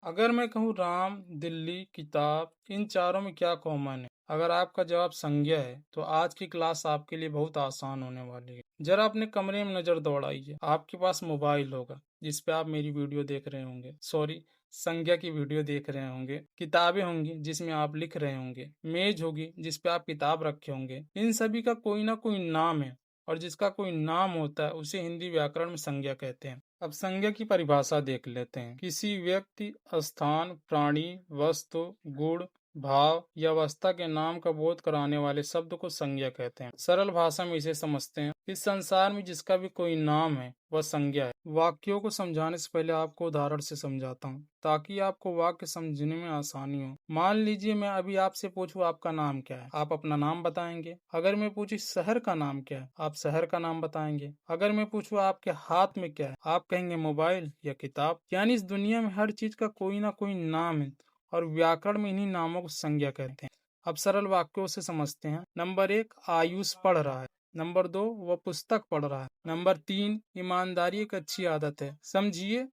अगर मैं कहूँ राम, दिल्ली, किताब, इन चारों में क्या कॉमन है? अगर आपका जवाब संज्ञा है, तो आज की क्लास आपके लिए बहुत आसान होने वाली है। जरा अपने कमरे में नजर दौड़ाइए। आपके पास मोबाइल होगा, जिस पे आप मेरी वीडियो देख रहे होंगे। सॉरी, संज्ञा की वीडियो देख रहे होंगे। किताबें होंगी, जिसमें आप लिख रहे होंगे। मेज होगी, जिस पे आप किताब रखे होंगे। इन सभी का कोई ना कोई नाम है, और जिसका कोई नाम होता है उसे हिंदी व्याकरण में संज्ञा कहते हैं। अब संज्ञा की परिभाषा देख लेते हैं। किसी व्यक्ति, स्थान, प्राणी, वस्तु, गुण, भाव या अवस्था के नाम का बोध कराने वाले शब्द को संज्ञा कहते हैं। सरल भाषा में इसे समझते हैं। इस संसार में जिसका भी कोई नाम है वह संज्ञा है। वाक्यों को समझाने से पहले आपको उदाहरण से समझाता हूँ, ताकि आपको वाक्य समझने में आसानी हो। मान लीजिए मैं अभी आपसे पूछूं आपका नाम क्या है, आप अपना नाम बताएंगे। अगर मैं पूछूं शहर का नाम क्या है, आप शहर का नाम बताएंगे। अगर मैं पूछूं आपके हाथ में क्या है, आप कहेंगे मोबाइल या किताब। यानी इस दुनिया में हर चीज का कोई ना कोई नाम है, और व्याकरण में इन्हीं नामों को संज्ञा कहते हैं। अब सरल वाक्यों से समझते हैं। नंबर 1, आयुष पढ़ रहा है। नंबर 2, वह पुस्तक पढ़ रहा है। नंबर 3, ईमानदारी एक अच्छी आदत है। समझिए,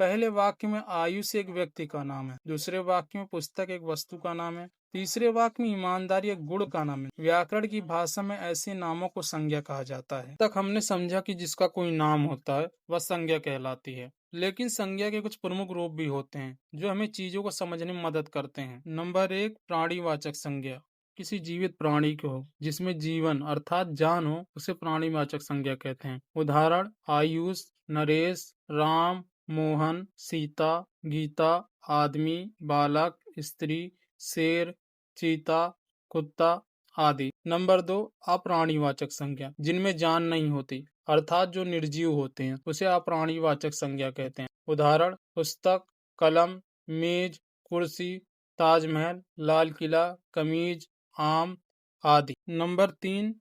पहले वाक्य में आयुष एक व्यक्ति का नाम है, दूसरे वाक्य में पुस्तक एक वस्तु का नाम है, तीसरे वाक्य में ईमानदारी एक गुण का नाम है। व्याकरण की भाषा में ऐसे नामों को संज्ञा कहा जाता है। तक हमने समझा कि जिसका कोई नाम होता है वह संज्ञा कहलाती है। लेकिन संज्ञा के कुछ प्रमुख रूप भी होते हैं जो हमें चीजों को समझने में मदद करते हैं। नंबर 1, प्राणीवाचक संज्ञा। किसी जीवित प्राणी को जिसमें जीवन अर्थात जान हो उसे प्राणीवाचक संज्ञा कहते हैं। उदाहरण, आयुष, नरेश, राम, मोहन, सीता, गीता, आदमी, बालक, स्त्री, शेर, चीता, कुत्ता आदि। नंबर 2, अप्राणीवाचक संज्ञा। जिनमें जान नहीं होती अर्थात जो निर्जीव होते हैं उसे अप्राणीवाचक संज्ञा कहते हैं। उदाहरण, पुस्तक, कलम, मेज, कुर्सी, ताजमहल, लाल किला, कमीज, आम आदि। नंबर 3,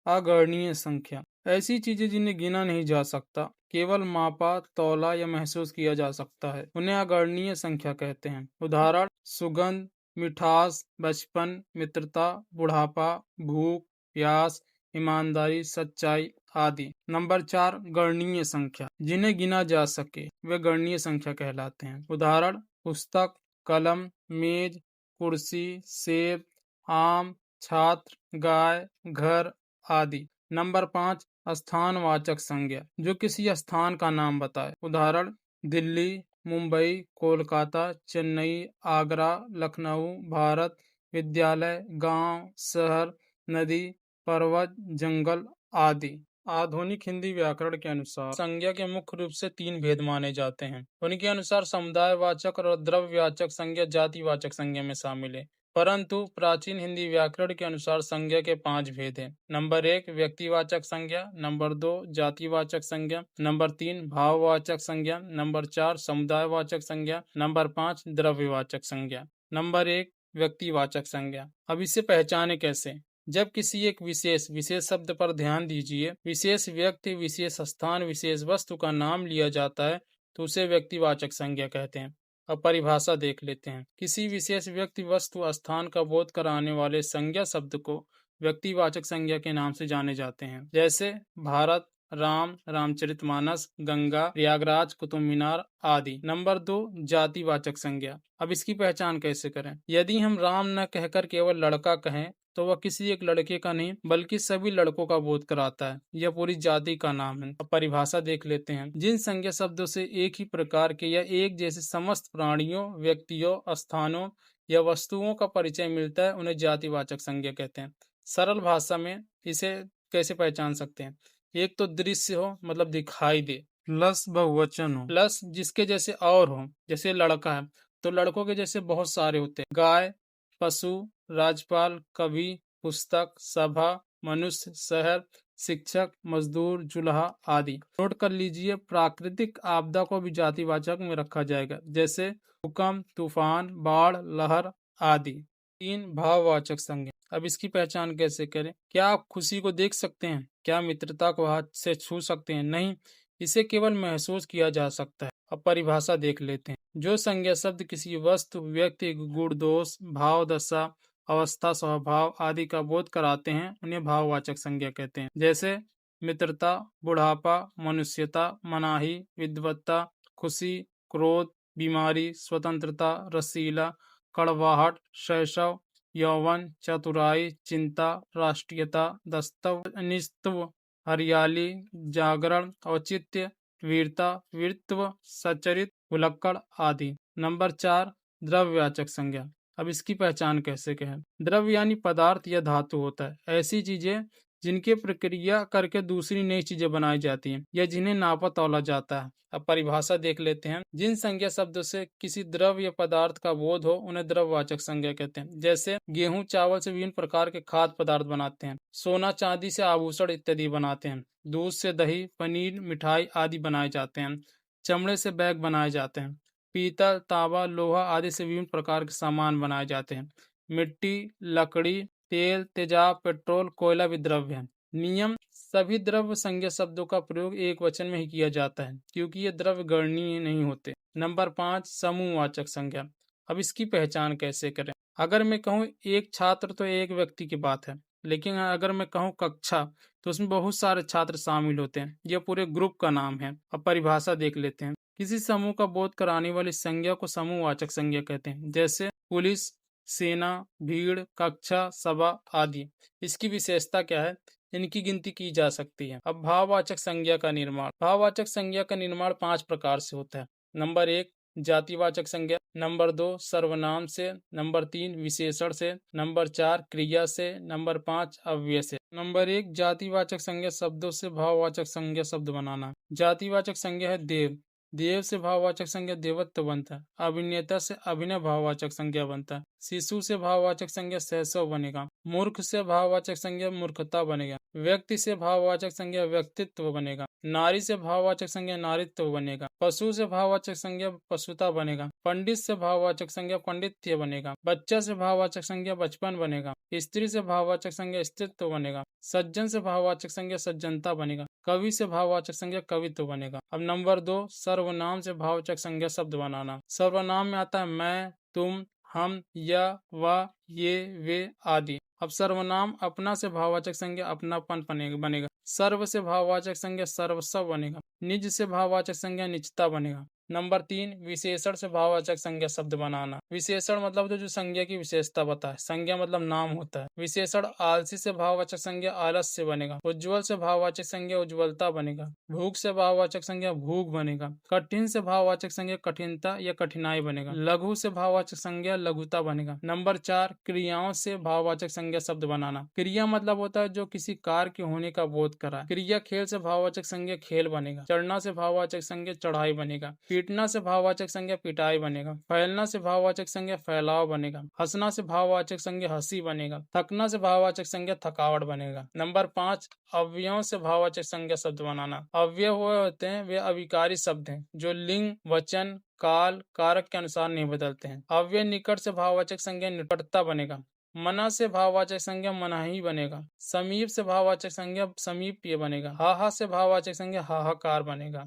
अगणनीय संख्या। ऐसी चीजें जिन्हें गिना नहीं जा सकता, केवल मापा, तौला या महसूस किया जा सकता है, उन्हें अगणनीय संख्या कहते हैं। उदाहरण, सुगंध, मिठास, बचपन, मित्रता, बुढ़ापा, भूख, प्यास, ईमानदारी, सच्चाई आदि। नंबर 4, गणनीय संख्या। जिन्हें गिना जा सके वे गणनीय संख्या कहलाते हैं। उदाहरण, पुस्तक, कलम, मेज, कुर्सी, सेब, आम, छात्र, गाय, घर आदि। नंबर 5, स्थानवाचक संज्ञा। जो किसी स्थान का नाम बताए। उदाहरण, दिल्ली, मुंबई, कोलकाता, चेन्नई, आगरा, लखनऊ, भारत, विद्यालय, गांव, शहर, नदी, पर्वत, जंगल आदि। आधुनिक हिंदी व्याकरण के अनुसार संज्ञा के मुख्य रूप से 3 भेद माने जाते हैं। उनके अनुसार समुदायवाचक और द्रव्यवाचक संज्ञा जातिवाचक संज्ञा में शामिल है। परंतु प्राचीन हिंदी व्याकरण के अनुसार संज्ञा के 5 भेद हैं। नंबर 1, व्यक्तिवाचक संज्ञा। नंबर 2, जातिवाचक संज्ञा। नंबर 3, भाववाचक संज्ञा। नंबर 4, समुदायवाचक संज्ञा। नंबर 5, द्रव्यवाचक संज्ञा। नंबर 1, व्यक्तिवाचक संज्ञा। अब इसे पहचाने कैसे? जब किसी एक विशेष शब्द पर ध्यान दीजिए, विशेष व्यक्ति, विशेष स्थान, विशेष वस्तु का नाम लिया जाता है तो उसे व्यक्तिवाचक संज्ञा कहते हैं। अब परिभाषा देख लेते हैं। किसी विशेष व्यक्ति, वस्तु, स्थान का बोध कराने वाले संज्ञा शब्द को व्यक्तिवाचक संज्ञा के नाम से जाने जाते हैं। जैसे भारत, राम, रामचरितमानस, गंगा, प्रयागराज, कुतुब मीनार आदि। नंबर 2, जातिवाचक संज्ञा। अब इसकी पहचान कैसे करें? यदि हम राम न कहकर केवल लड़का कहें तो वह किसी एक लड़के का नहीं बल्कि सभी लड़कों का बोध कराता है। यह पूरी जाति का नाम है। अब परिभाषा देख लेते हैं। जिन संज्ञा शब्दों से एक ही प्रकार के या एक जैसे समस्त प्राणियों, व्यक्तियों, स्थानों या वस्तुओं का परिचय मिलता है उन्हें जातिवाचक संज्ञा कहते हैं। सरल भाषा में इसे कैसे पहचान सकते हैं? एक तो दृश्य हो, मतलब दिखाई दे। प्लस बहुवचन हो, प्लस जिसके जैसे और हो, जैसे लड़का है तो लड़कों के जैसे बहुत सारे होते हैं। गाय, पशु, राज्यपाल, कवि, पुस्तक, सभा, मनुष्य, शहर, शिक्षक, मजदूर, जुल्हा आदि। नोट कर लीजिए, प्राकृतिक आपदा को भी जातिवाचक में रखा जाएगा, जैसे भूकंप, तूफान, बाढ़, लहर आदि। 3, भाववाचक संज्ञा। अब इसकी पहचान कैसे करें? क्या आप खुशी को देख सकते हैं? क्या मित्रता को हाथ से छू सकते हैं? नहीं, इसे केवल महसूस किया जा सकता है। अब परिभाषा देख लेते हैं। जो संज्ञा शब्द किसी वस्तु, व्यक्ति, गुण, दोष, भाव, दशा, अवस्था, स्वभाव आदि का बोध कराते हैं उन्हें भाववाचक संज्ञा कहते हैं। जैसे मित्रता, बुढ़ापा, मनुष्यता, मनाही, विद्वत्ता, खुशी, क्रोध, बीमारी, स्वतंत्रता, रसीला, कड़वाहट, शैशव, यौवन, चतुराई, चिंता, राष्ट्रीयता, दस्तव, निस्तव, हरियाली, जागरण, औचित्य, वीरता, वीरत्व, सच्चरित, भुलक्कड़ आदि। नंबर 4, द्रव्यवाचक संज्ञा। अब इसकी पहचान कैसे कहें? द्रव्य यानी पदार्थ या धातु होता है। ऐसी चीजें जिनकी प्रक्रिया करके दूसरी नई चीजें बनाई जाती हैं या जिन्हें नापा तौला जाता है। अब परिभाषा देख लेते हैं। जिन संज्ञा शब्दों से किसी द्रव्य या पदार्थ का बोध हो उन्हें द्रव्यवाचक संज्ञा कहते हैं। जैसे गेहूं चावल से विभिन्न प्रकार के खाद्य पदार्थ बनाते हैं, सोना चांदी से आभूषण इत्यादि बनाते हैं, दूध से दही, पनीर, मिठाई आदि बनाए जाते हैं, चमड़े से बैग बनाए जाते हैं, पीतल, तांबा, लोहा आदि से विभिन्न प्रकार के सामान बनाए जाते हैं, मिट्टी, लकड़ी, तेल, तेजाब, पेट्रोल, कोयला भी द्रव्य है। नियम: सभी द्रव्य संज्ञा शब्दों का प्रयोग एक वचन में ही किया जाता है क्योंकि ये द्रव्य गणनीय नहीं होते। नंबर 5, समूहवाचक संज्ञा। अब इसकी पहचान कैसे करें? अगर मैं कहूँ एक छात्र तो एक व्यक्ति की बात है, लेकिन अगर मैं कहूँ कक्षा तो उसमें बहुत सारे छात्र शामिल होते हैं, यह पूरे ग्रुप का नाम है। अब परिभाषा देख लेते हैं। किसी समूह का बोध कराने वाली संज्ञा को समूहवाचक संज्ञा कहते हैं। जैसे पुलिस, सेना, भीड़, कक्षा, सभा आदि। इसकी विशेषता क्या है? इनकी गिनती की जा सकती है। अब भाववाचक संज्ञा का निर्माण। भाववाचक संज्ञा का निर्माण 5 प्रकार से होता है। नंबर 1, जातिवाचक संज्ञा। नंबर 2, सर्वनाम से। नंबर 3, विशेषण से। नंबर 4, क्रिया से। नंबर 5, अव्यय से। नंबर 1, जातिवाचक संज्ञा शब्दों से भाववाचक संज्ञा शब्द बनाना। जातिवाचक संज्ञा है देव। देव से भाववाचक संज्ञा देवत्व बनता है। अभिनेता से अभिनय भाववाचक संज्ञा बनता है। शिशु से भाववाचक संज्ञा शैशव बनेगा। मूर्ख से भाववाचक संज्ञा मूर्खता बनेगा। व्यक्ति से भाववाचक संज्ञा व्यक्तित्व बनेगा। नारी से भाववाचक संज्ञा नारीत्व बनेगा। पशु से भाववाचक संज्ञा पशुता बनेगा। पंडित से भाववाचक संज्ञा पंडित्य बनेगा। बच्चा से भाववाचक संज्ञा बचपन बनेगा। स्त्री से भाववाचक संज्ञा स्त्रीत्व बनेगा। सज्जन से भाववाचक संज्ञा सज्जनता बनेगा। कवि से भाववाचक संज्ञा कवित्व बनेगा। अब नंबर 2, सर्वनाम से भाववाचक संज्ञा शब्द बनाना। सर्वनाम में आता है मैं, तुम, हम, यह, वह, ये, वे आदि। अब सर्वनाम अपना से भाववाचक संज्ञा अपनापन बनेगा। सर्व से भाववाचक संज्ञा सर्वस्व बनेगा। निज से भाववाचक संज्ञा निजता बनेगा। नंबर 3, विशेषण से भाववाचक संज्ञा शब्द बनाना। विशेषण मतलब जो संज्ञा की विशेषता बताए। संज्ञा मतलब नाम होता है। विशेषण आलसी से भाववाचक संज्ञा आलस्य बनेगा। उज्ज्वल से भाववाचक संज्ञा उज्ज्वलता बनेगा। भूख से भाववाचक संज्ञा भूख बनेगा। कठिन से भाववाचक संज्ञा कठिनता या कठिनाई बनेगा। लघु से भाववाचक संज्ञा लघुता बनेगा। नंबर 4, क्रियाओं से भाववाचक संज्ञा शब्द बनाना। क्रिया मतलब होता है जो किसी कार्य के होने का बोध कराए। क्रिया खेल से भाववाचक संज्ञा खेल बनेगा। चढ़ना से भाववाचक संज्ञा चढ़ाई बनेगा। पीटना से भाववाचक संज्ञा पिटाई बनेगा। फैलना से भाववाचक संज्ञा फैलाव बनेगा। हंसना से भाववाचक संज्ञा हंसी बनेगा। थकना से भाववाचक संज्ञा थकावट बनेगा। नंबर 5, अव्ययों से भाववाचक संज्ञा शब्द बनाना। अव्यय हुए होते हैं वे अविकारी शब्द हैं जो लिंग, वचन, काल, कारक के अनुसार नहीं बदलते हैं। अव्यय निकट से भाववाचक संज्ञा निकटता बनेगा। मना से भाववाचक संज्ञा मनाही बनेगा। समीप से भाववाचक संज्ञा समीप्य बनेगा। हाहा से भाववाचक संज्ञा हाहाकार बनेगा।